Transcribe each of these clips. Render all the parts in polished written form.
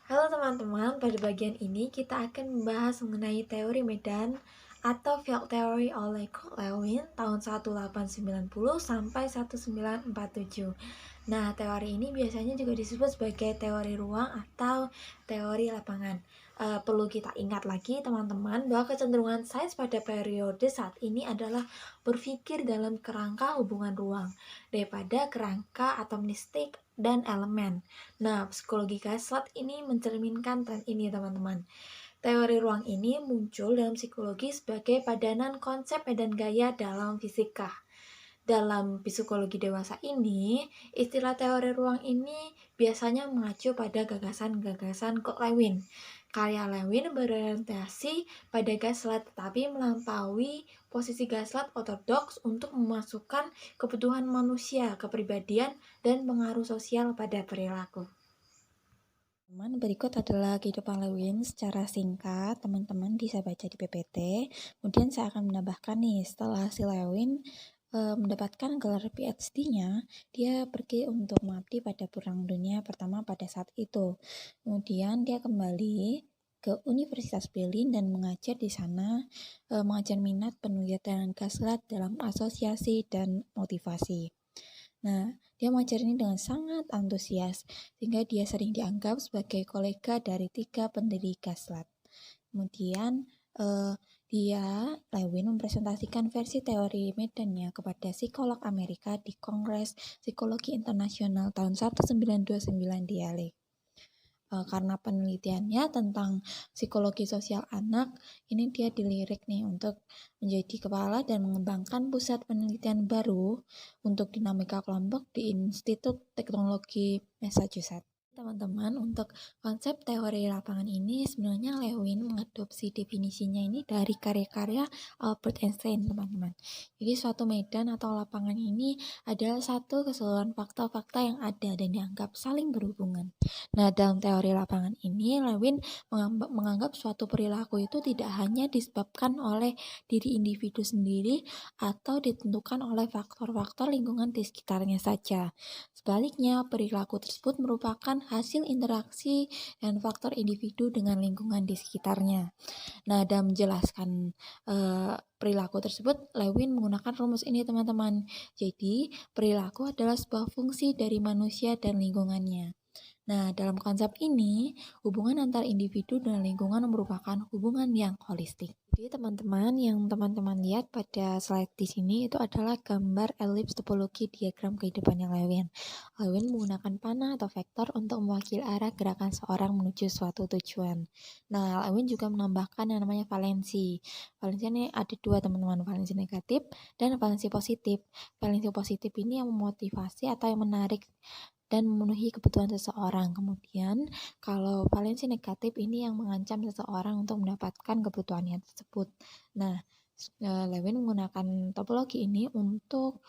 Halo teman-teman, pada bagian ini kita akan membahas mengenai teori medan atau field theory oleh Kurt Lewin tahun 1890 sampai 1947. Nah, teori ini biasanya juga disebut sebagai teori ruang atau teori lapangan. Perlu kita ingat lagi teman-teman bahwa kecenderungan sains pada periode saat ini adalah berpikir dalam kerangka hubungan ruang daripada kerangka atomistik dan elemen. Nah, psikologi Gaslat ini mencerminkan tren ini, teman-teman. Teori ruang ini muncul dalam psikologi sebagai padanan konsep medan gaya dalam fisika. Dalam psikologi dewasa ini, istilah teori ruang ini biasanya mengacu pada gagasan-gagasan Kurt Lewin. Karya Lewin berorientasi pada Gaslat, tetapi melampaui posisi Gaslat ortodoks untuk memasukkan kebutuhan manusia, kepribadian, dan pengaruh sosial pada perilaku. Teman, berikut adalah kehidupan Lewin secara singkat. Teman-teman bisa baca di PPT. Kemudian saya akan menambahkan nih, setelah si Lewin mendapatkan gelar PhD-nya, dia pergi untuk mengabdi pada Perang Dunia Pertama pada saat itu. Kemudian dia kembali ke Universitas Berlin dan mengajar di sana, mengajar minat penelitian Gaslat dalam asosiasi dan motivasi. Nah, dia mengajar ini dengan sangat antusias, sehingga dia sering dianggap sebagai kolega dari 3 pendiri Gaslat. Kemudian, Lewin mempresentasikan versi teori medannya kepada psikolog Amerika di Kongres Psikologi Internasional tahun 1929 di LA. Karena penelitiannya tentang psikologi sosial anak, ini dia dilirik nih untuk menjadi kepala dan mengembangkan pusat penelitian baru untuk dinamika kelompok di Institut Teknologi Massachusetts. Teman-teman, untuk konsep teori lapangan ini sebenarnya Lewin mengadopsi definisinya ini dari karya-karya Albert Einstein, teman-teman. Jadi suatu medan atau lapangan ini adalah satu keseluruhan fakta-fakta yang ada dan dianggap saling berhubungan. Nah, dalam teori lapangan ini, Lewin menganggap suatu perilaku itu tidak hanya disebabkan oleh diri individu sendiri atau ditentukan oleh faktor-faktor lingkungan di sekitarnya saja. Sebaliknya, perilaku tersebut merupakan hasil interaksi dan faktor individu dengan lingkungan di sekitarnya. Nah, dalam menjelaskan perilaku tersebut, Lewin menggunakan rumus ini, teman-teman. Jadi, perilaku adalah sebuah fungsi dari manusia dan lingkungannya. Nah, dalam konsep ini, hubungan antar individu dan lingkungan merupakan hubungan yang holistik. Jadi, teman-teman, yang teman-teman lihat pada slide di sini itu adalah gambar elips topologi diagram kehidupannya Lewin. Lewin menggunakan panah atau vektor untuk mewakili arah gerakan seorang menuju suatu tujuan. Nah, Lewin juga menambahkan yang namanya valensi. Valensi ini ada dua, teman-teman, valensi negatif dan valensi positif. Valensi positif ini yang memotivasi atau yang menarik dan memenuhi kebutuhan seseorang. Kemudian, kalau valensi negatif ini yang mengancam seseorang untuk mendapatkan kebutuhannya tersebut. Nah, Lewin menggunakan topologi ini untuk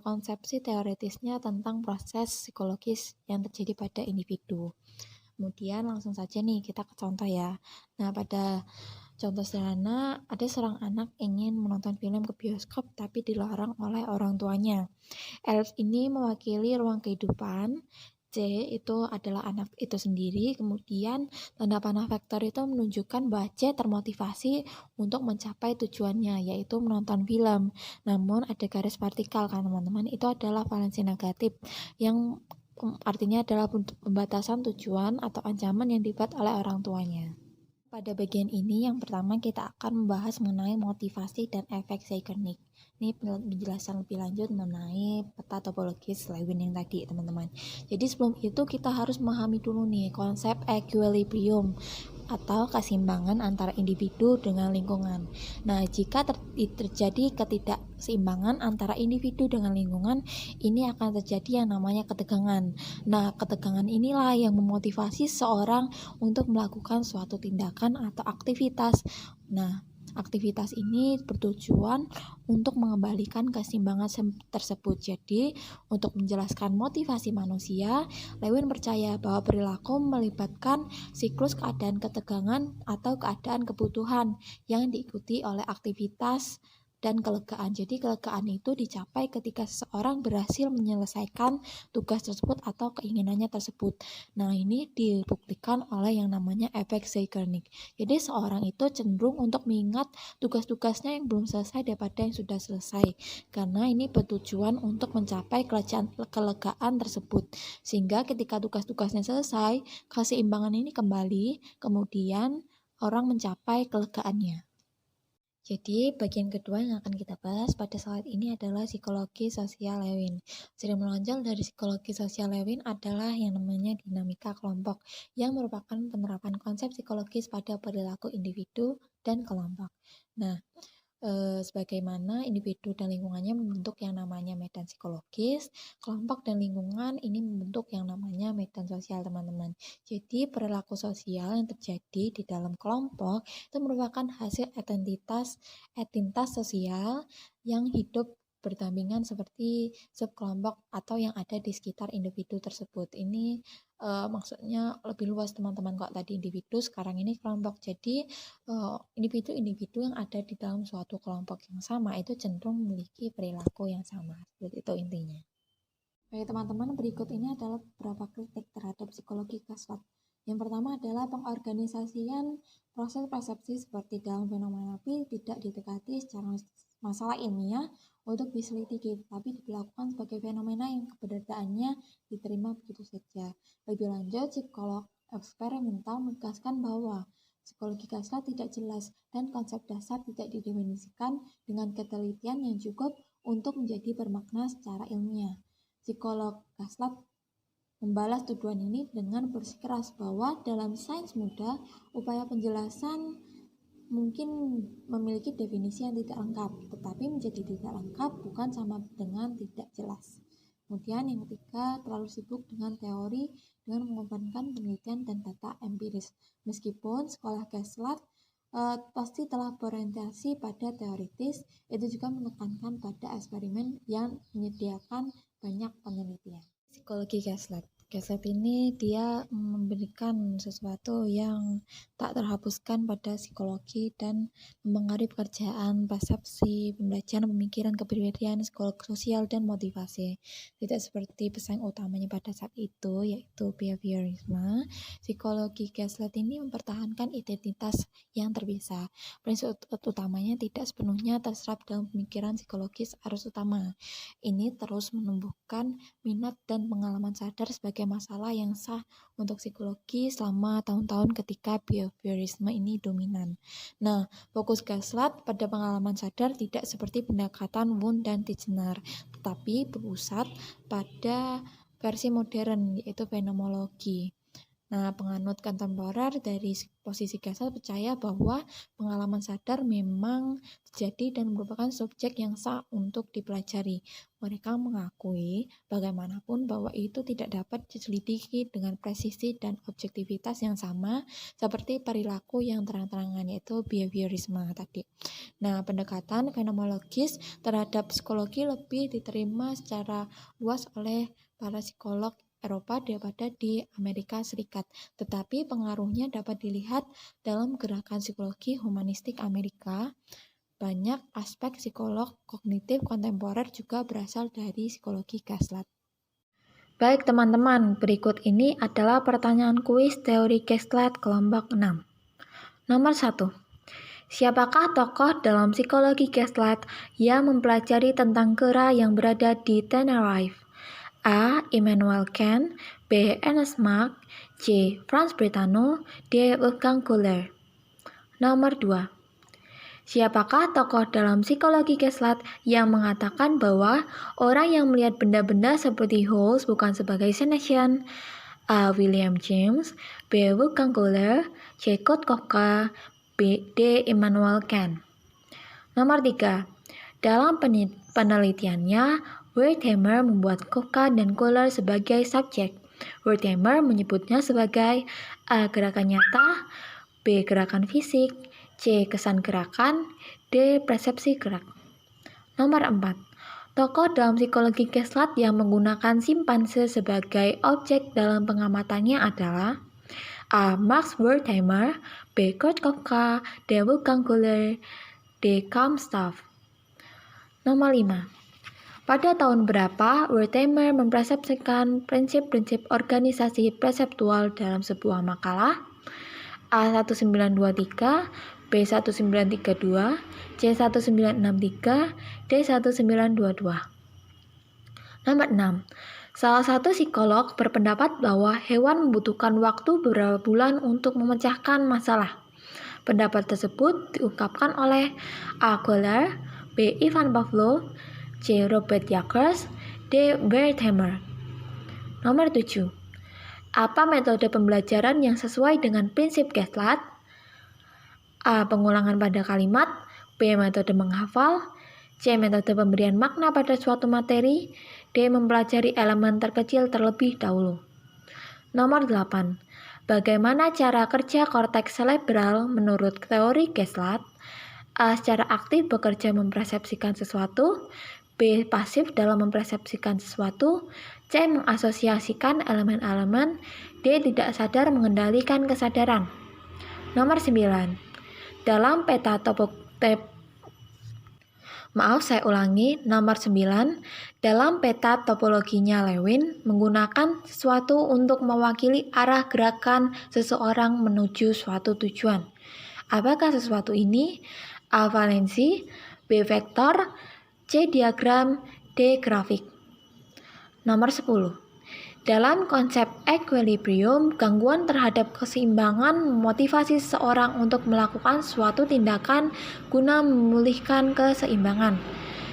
konsepsi teoritisnya tentang proses psikologis yang terjadi pada individu. Kemudian langsung saja nih kita ke contoh ya. Nah, pada contoh sederhana, ada seorang anak ingin menonton film ke bioskop tapi dilarang oleh orang tuanya. Elf ini mewakili ruang kehidupan. C itu adalah anak itu sendiri. Kemudian tanda panah vektor itu menunjukkan bahwa C termotivasi untuk mencapai tujuannya, yaitu menonton film. Namun ada garis vertikal kan teman-teman, itu adalah valensi negatif yang artinya adalah pembatasan tujuan atau ancaman yang dibuat oleh orang tuanya. Pada bagian ini, yang pertama kita akan membahas mengenai motivasi dan efek Zeigarnik. Ini penjelasan lebih lanjut mengenai peta topologis Lewin yang tadi, teman-teman. Jadi sebelum itu kita harus memahami dulu nih konsep equilibrium atau keseimbangan antara individu dengan lingkungan. Nah, jika terjadi ketidakseimbangan antara individu dengan lingkungan, ini akan terjadi yang namanya ketegangan. Nah, ketegangan inilah yang memotivasi seorang untuk melakukan suatu tindakan atau aktivitas. Nah, aktivitas ini bertujuan untuk mengembalikan keseimbangan tersebut. Jadi, untuk menjelaskan motivasi manusia, Lewin percaya bahwa perilaku melibatkan siklus keadaan ketegangan atau keadaan kebutuhan yang diikuti oleh aktivitas dan kelegaan. Jadi kelegaan itu dicapai ketika seseorang berhasil menyelesaikan tugas tersebut atau keinginannya tersebut. Nah, ini dibuktikan oleh yang namanya efek Zeigarnik. Jadi seorang itu cenderung untuk mengingat tugas-tugasnya yang belum selesai daripada yang sudah selesai, karena ini bertujuan untuk mencapai kelegaan tersebut. Sehingga ketika tugas-tugasnya selesai, keseimbangan ini kembali, kemudian orang mencapai kelegaannya. Jadi, bagian kedua yang akan kita bahas pada saat ini adalah psikologi sosial Lewin. Sering menonjol dari psikologi sosial Lewin adalah yang namanya dinamika kelompok, yang merupakan penerapan konsep psikologis pada perilaku individu dan kelompok. Nah, sebagaimana individu dan lingkungannya membentuk yang namanya medan psikologis, kelompok dan lingkungan ini membentuk yang namanya medan sosial, teman-teman. Jadi perilaku sosial yang terjadi di dalam kelompok itu merupakan hasil identitas sosial yang hidup berdampingan seperti subkelompok atau yang ada di sekitar individu tersebut. Ini maksudnya lebih luas, teman-teman. Kok tadi individu, sekarang ini kelompok. Jadi individu-individu yang ada di dalam suatu kelompok yang sama itu cenderung memiliki perilaku yang sama. Seperti itu intinya. Baik teman-teman, berikut ini adalah beberapa kritik terhadap psikologi Gaslat. Yang pertama adalah pengorganisasian proses persepsi seperti dalam fenomena tidak didekati secara masalah ilmiah untuk diselidiki, tapi dilakukan sebagai fenomena yang keberadaannya diterima begitu saja. Lebih lanjut, psikolog eksperimental menegaskan bahwa psikologi Gaslat tidak jelas dan konsep dasar tidak didefinisikan dengan ketelitian yang cukup untuk menjadi bermakna secara ilmiah. Psikolog Gaslat membalas tuduhan ini dengan bersikeras bahwa dalam sains muda, upaya penjelasan mungkin memiliki definisi yang tidak lengkap, tetapi menjadi tidak lengkap bukan sama dengan tidak jelas. Kemudian yang ketiga, terlalu sibuk dengan teori dengan mengorbankan penelitian dan data empiris. Meskipun sekolah Gaslat pasti telah berorientasi pada teoritis, itu juga menekankan pada eksperimen yang menyediakan banyak penelitian. Psikologi Gaslat. Gaslat ini dia memberikan sesuatu yang tak terhapuskan pada psikologi dan mempengaruhi pekerjaan, persepsi, pembelajaran, pemikiran, kepribadian, psikologi sosial, dan motivasi. Tidak seperti pesan utamanya pada saat itu, yaitu behaviorisme. Psikologi Gaslat ini mempertahankan identitas yang terpisah. Prinsip utamanya tidak sepenuhnya terserap dalam pemikiran psikologis arus utama. Ini terus menumbuhkan minat dan pengalaman sadar sebagai masalah yang sah untuk psikologi selama tahun-tahun ketika behaviorisme ini dominan. Nah, fokus Gaslat pada pengalaman sadar tidak seperti pendekatan Wundt dan Titchener, tetapi berpusat pada versi modern, yaitu fenomenologi. Nah, penganut kontemporer dari posisi Gaslat percaya bahwa pengalaman sadar memang terjadi dan merupakan subjek yang sah untuk dipelajari. Mereka mengakui bagaimanapun bahwa itu tidak dapat diselidiki dengan presisi dan objektivitas yang sama seperti perilaku yang terang-terangan, yaitu behaviorisme tadi. Nah, pendekatan fenomenologis terhadap psikologi lebih diterima secara luas oleh para psikolog Eropa daripada di Amerika Serikat, tetapi pengaruhnya dapat dilihat dalam gerakan psikologi humanistik Amerika. Banyak aspek psikolog kognitif kontemporer juga berasal dari psikologi Gaslat. Baik teman-teman, berikut ini adalah pertanyaan kuis teori Gaslat kelompok 6. Nomor 1. Siapakah tokoh dalam psikologi Gaslat yang mempelajari tentang kera yang berada di Tenerife? A. Immanuel Kant, B. Ernst Mach, C. Franz Brentano, D. Wolfgang Köhler. Nomor 2. Siapakah tokoh dalam psikologi Gaslat yang mengatakan bahwa orang yang melihat benda-benda seperti holes bukan sebagai sensation? A. William James, B. Wolfgang Köhler, C. Kurt Koch, D. Immanuel Kant. Nomor 3. Dalam penelitiannya, Wertheimer membuat Koch dan Köhler sebagai subjek. Wertheimer menyebutnya sebagai A. Gerakan nyata, B. Gerakan fisik, C. Kesan gerakan, D. Persepsi gerak. Nomor 4. Tokoh dalam psikologi Gaslat yang menggunakan simpanse sebagai objek dalam pengamatannya adalah A. Max Wertheimer, B. Kurt Koch, D. Wolfgang Köhler, D. Karl Staff. Nomor 5. Pada tahun berapa Wertheimer mempersepsikan prinsip-prinsip organisasi perseptual dalam sebuah makalah? A1923, B1932, C1963, D1922. Nomor 6. Salah satu psikolog berpendapat bahwa hewan membutuhkan waktu beberapa bulan untuk memecahkan masalah. Pendapat tersebut diungkapkan oleh A. Kohler, B. Ivan Pavlov, C. Robert Jacques, D. Wertheimer. Nomor 7. Apa metode pembelajaran yang sesuai dengan prinsip Gaslat? A. Pengulangan pada kalimat, B. Metode menghafal, C. Metode pemberian makna pada suatu materi, D. Mempelajari elemen terkecil terlebih dahulu. Nomor 8. Bagaimana cara kerja korteks cerebral menurut teori Gaslat? A. Secara aktif bekerja mempersepsikan sesuatu, B. Pasif dalam mempersepsikan sesuatu, C. Mengasosiasikan elemen-elemen, D. Tidak sadar mengendalikan kesadaran. Nomor 9. Dalam dalam peta topologinya Lewin menggunakan sesuatu untuk mewakili arah gerakan seseorang menuju suatu tujuan. Apakah sesuatu ini? A. Valensi, B. Vektor, C. Diagram, D. Grafik. Nomor 10. Dalam konsep equilibrium, gangguan terhadap keseimbangan memotivasi seseorang untuk melakukan suatu tindakan guna memulihkan keseimbangan.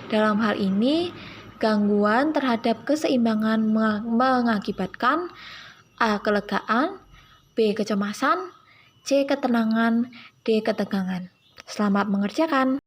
Dalam hal ini, gangguan terhadap keseimbangan mengakibatkan A. Kelegaan, B. Kecemasan, C. Ketenangan, D. Ketegangan. Selamat mengerjakan.